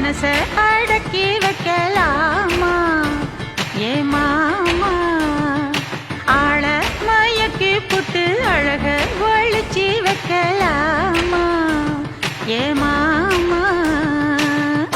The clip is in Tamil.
மனச அடக்கி வைக்கலாமா ஏ மாமா ஆள மயக்கி புட்டு அழக ஒழிச்சி வைக்கலாமா ஏ மாமா